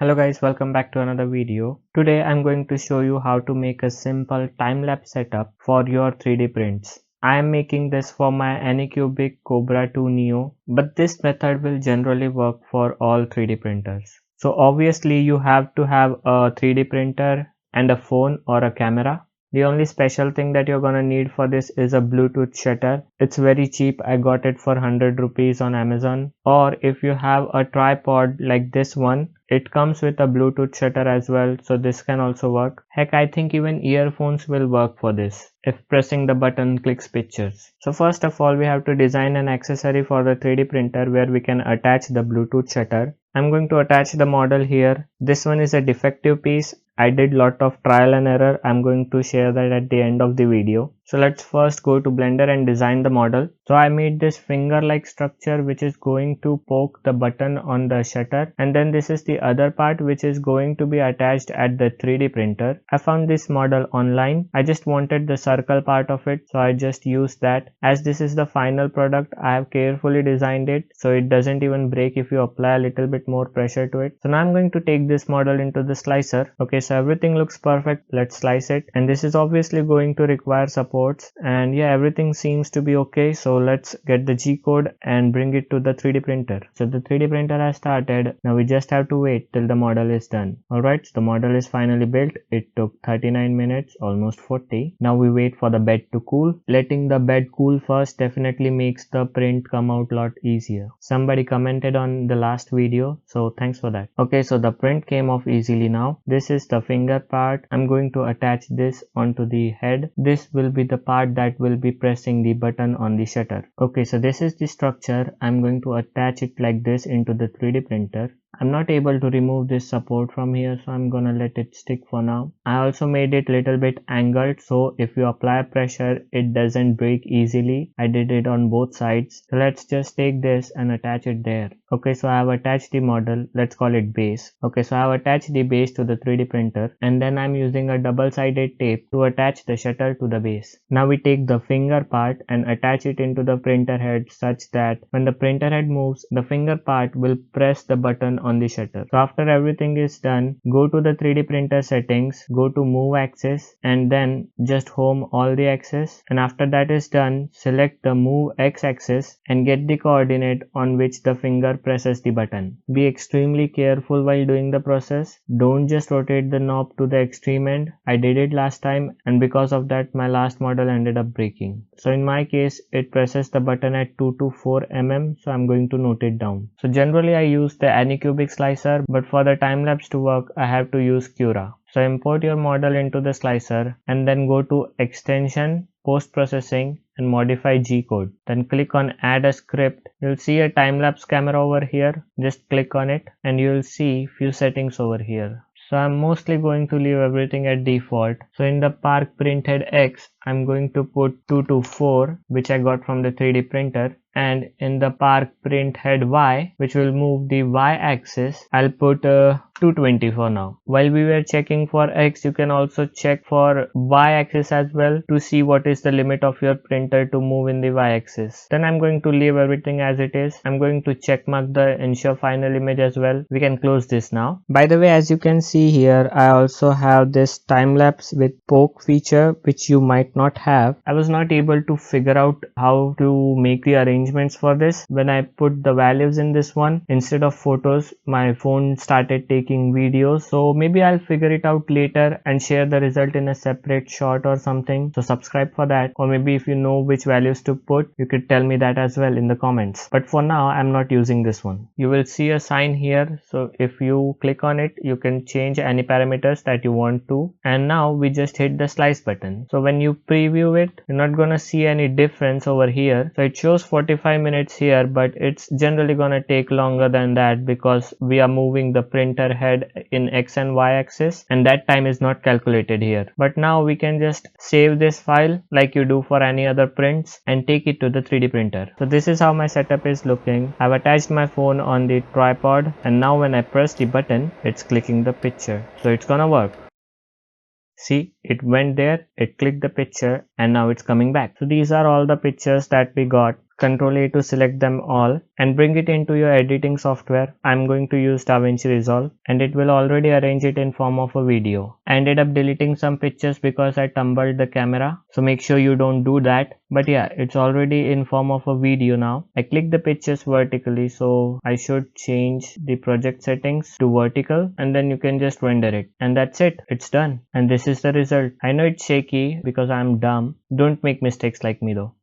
Hello guys, welcome back to another video. Today I'm going to show you how to make a simple time-lapse setup for your 3D prints. I am making this for my Anycubic Kobra 2 Neo, but this method will generally work for all 3D printers. So obviously you have to have a 3D printer and a phone or a camera. The only special thing that you're gonna need for this is a Bluetooth shutter. It's very cheap. I got it for 100 rupees on Amazon. Or if you have a tripod like this one, it comes with a Bluetooth shutter as well, so this can also work. Heck, I think even earphones will work for this if pressing the button clicks pictures. So first of all, we have to design an accessory for the 3D printer where we can attach the Bluetooth shutter. I'm going to attach the model here. This one is a defective piece. I did lot of trial and error. I'm going to share that at the end of the video. So let's first go to Blender and design the model. So I made this finger-like structure which is going to poke the button on the shutter, and then this is the other part which is going to be attached at the 3D printer. I found this model online. I just wanted the circle part of it, so I just used that. As this is the final product, I have carefully designed it so it doesn't even break if you apply a little bit more pressure to it. So now I'm going to take this model into the slicer. Okay, so everything looks perfect. Let's slice it, and this is obviously going to require supports, and yeah, everything seems to be okay. So let's get the G code and bring it to the 3D printer. So the 3D printer has started. Now we just have to wait till the model is done. Alright, so the model is finally built. It took 39 minutes, almost 40. Now we wait for the bed to cool. Letting the bed cool first definitely makes the print come out a lot easier. Somebody commented on the last video, so thanks for that. Okay, so the print came off easily now. This is the finger part. I'm going to attach this onto the head. This will be the part that will be pressing the button on the shutter. Okay, so this is the structure. I'm going to attach it like this into the 3D printer. I'm not able to remove this support from here, so I'm gonna let it stick for now. I also made it little bit angled, so if you apply pressure it doesn't break easily. I did it on both sides. So let's just take this and attach it there. Okay, so I have attached the model. Let's call it base. Okay, so I have attached the base to the 3D printer, and then I'm using a double-sided tape to attach the shutter to the base. Now we take the finger part and attach it into the printer head such that when the printer head moves, the finger part will press the button on the shutter. So after everything is done, go to the 3D printer settings, go to move axis, and then just home all the axis, and after that is done, select the move x axis and get the coordinate on which the finger presses the button. Be extremely careful while doing the process. Don't just rotate the knob to the extreme end. I did it last time, and because of that my last model ended up breaking. So in my case it presses the button at 2 to 4 mm, so I'm going to note it down. So generally I use the Anycubic slicer, but for the time lapse to work I have to use Cura. So import your model into the slicer and then go to extension, post processing, and modify G code. Then click on add a script. You'll see a time lapse camera over here. Just click on it and you'll see few settings over here. So I'm mostly going to leave everything at default. So in the park printhead X, I'm going to put 2 to 4, which I got from the 3D printer. And in the park printhead Y, which will move the Y axis, I'll put 220 for now. While we were checking for X, you can also check for Y axis as well to see what is the limit of your printer to move in the Y axis. Then I'm going to leave everything as it is. I'm going to check mark the ensure final image as well. We can close this now. By the way, as you can see here, I also have this time lapse with poke feature, which you might not have. I was not able to figure out how to make the arrangements for this. When I put the values in this one, instead of photos, my phone started taking videos. So maybe I'll figure it out later and share the result in a separate shot or something. So subscribe for that. Or maybe if you know which values to put, you could tell me that as well in the comments. But for now, I'm not using this one. You will see a sign here. So if you click on it, you can change any parameters that you want to. And now we just hit the slice button. So when you preview it, you're not gonna see any difference over here. So it shows 45 minutes here, but it's generally gonna take longer than that because we are moving the printer head in X and Y axis, and that time is not calculated here. But now we can just save this file like you do for any other prints and take it to the 3D printer. So this is how my setup is looking. I've attached my phone on the tripod, and now when I press the button, it's clicking the picture. So it's gonna work. See, it went there, it clicked the picture, and now it's coming back. So these are all the pictures that we got. Control A to select them all and bring it into your editing software. I'm going to use DaVinci Resolve and it will already arrange it in form of a video. I ended up deleting some pictures because I tumbled the camera, so make sure you don't do that. But yeah, it's already in form of a video now. I click the pictures vertically, so I should change the project settings to vertical and then you can just render it. And that's it, it's done. And this is the result. I know it's shaky because I'm dumb. Don't make mistakes like me though.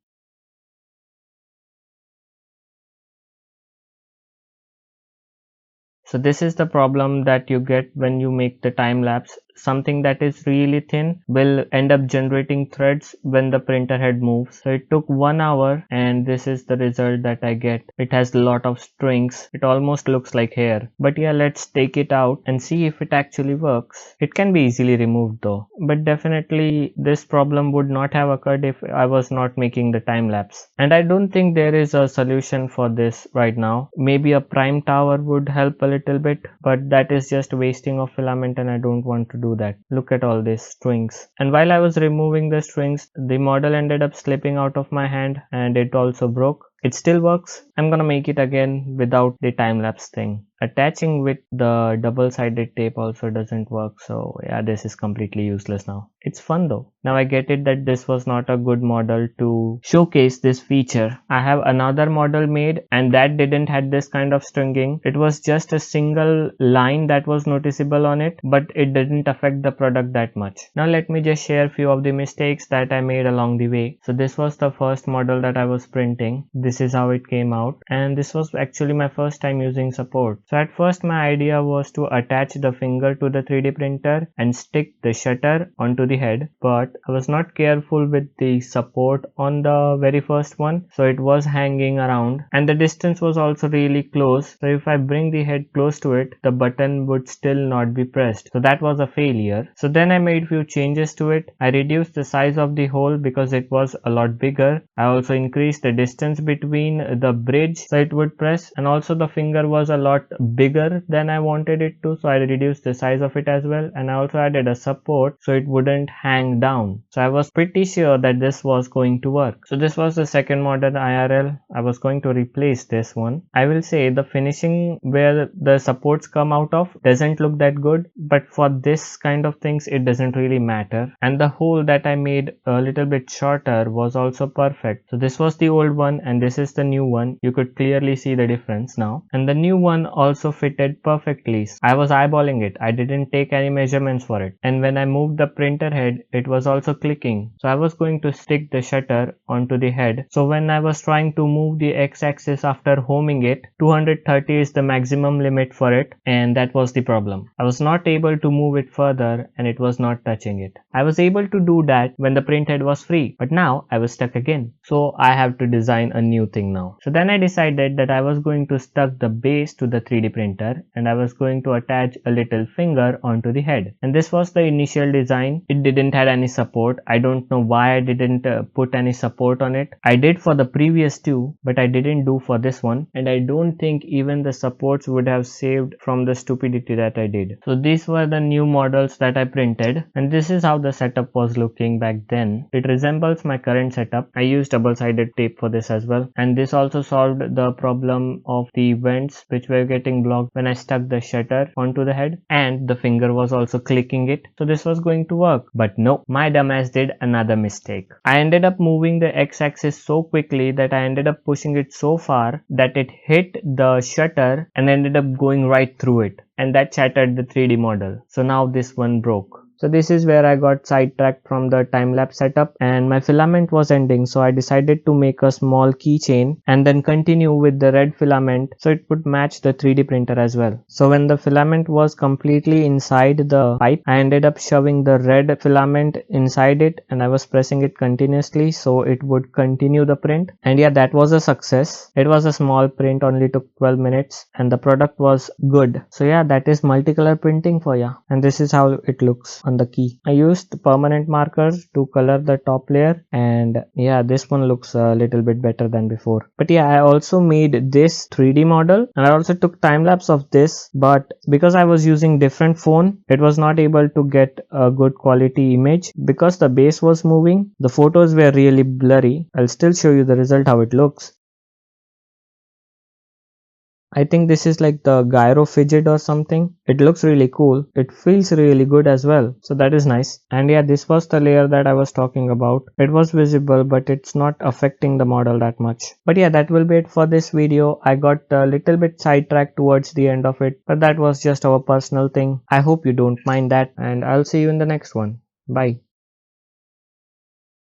So this is the problem that you get when you make the time lapse. Something that is really thin will end up generating threads when the printer head moves. So it took 1 hour and this is the result that I get. It has a lot of strings. It almost looks like hair. But yeah, let's take it out and see if it actually works. It can be easily removed though. But definitely this problem would not have occurred if I was not making the time lapse. And I don't think there is a solution for this right now. Maybe a prime tower would help a little bit, but that is just wasting of filament and I don't want to do that. Look at all these strings. And while I was removing the strings, the model ended up slipping out of my hand and it also broke. It still works. I'm gonna make it again without the time-lapse thing. Attaching with the double-sided tape also doesn't work, so yeah, this is completely useless now. It's fun though. Now I get it that this was not a good model to showcase this feature. I have another model made and that didn't had this kind of stringing. It was just a single line that was noticeable on it, but it didn't affect the product that much. Now let me just share a few of the mistakes that I made along the way. So this was the first model that I was printing. This is how it came out, and this was actually my first time using support. So at first my idea was to attach the finger to the 3D printer and stick the shutter onto the head, but I was not careful with the support on the very first one, so it was hanging around and the distance was also really close, so if I bring the head close to it, the button would still not be pressed. So that was a failure. So then I made few changes to it. I reduced the size of the hole because it was a lot bigger. I also increased the distance between the bridge so it would press, and also the finger was a lot bigger than I wanted it to, so I reduced the size of it as well, and I also added a support so it wouldn't hang down. So I was pretty sure that this was going to work. So this was the second model IRL. I was going to replace this one. I will say the finishing where the supports come out of doesn't look that good, but for this kind of things it doesn't really matter. And the hole that I made a little bit shorter was also perfect. So this was the old one and this is the new one. You could clearly see the difference now, and the new one also fitted perfectly. I was eyeballing it. I didn't take any measurements for it, and when I moved the printer head it was also clicking. So I was going to stick the shutter onto the head. So when I was trying to move the x-axis after homing it, 230 is the maximum limit for it, and that was the problem. I was not able to move it further and it was not touching it. I was able to do that when the print head was free, but now I was stuck again. So I have to design a new thing now. So then I decided that I was going to stuck the base to the 3D printer and I was going to attach a little finger onto the head. And this was the initial design. It didn't have any support. I don't know why I didn't put any support on it. I did for the previous two, but I didn't do for this one. And I don't think even the supports would have saved from the stupidity that I did. So these were the new models that I printed, and this is how the setup was looking back then. It resembles my current setup. I used double-sided tape for this as well, and this also solved the problem of the vents which were getting blocked when I stuck the shutter onto the head, and the finger was also clicking it. So this was going to work, but no, my dumbass did another mistake. I ended up moving the x-axis so quickly that I ended up pushing it so far that it hit the shutter and ended up going right through it, and that shattered the 3D model. So now this one broke. So this is where I got sidetracked from the time-lapse setup and my filament was ending, so I decided to make a small keychain and then continue with the red filament so it would match the 3D printer as well. So when the filament was completely inside the pipe, I ended up shoving the red filament inside it and I was pressing it continuously so it would continue the print. And yeah, that was a success. It was a small print, only took 12 minutes and the product was good. So yeah, that is multicolor printing for ya, and this is how it looks on the key. I used permanent markers to color the top layer, and yeah, this one looks a little bit better than before. But yeah, I also made this 3D model and I also took time lapse of this, but because I was using different phone, it was not able to get a good quality image because the base was moving. The photos were really blurry. I'll still show you the result how it looks. I think this is like the gyro fidget or something. It looks really cool. It feels really good as well. So that is nice. And yeah, this was the layer that I was talking about. It was visible, but it's not affecting the model that much. But yeah, that will be it for this video. I got a little bit sidetracked towards the end of it, but that was just our personal thing. I hope you don't mind that, and I'll see you in the next one. Bye.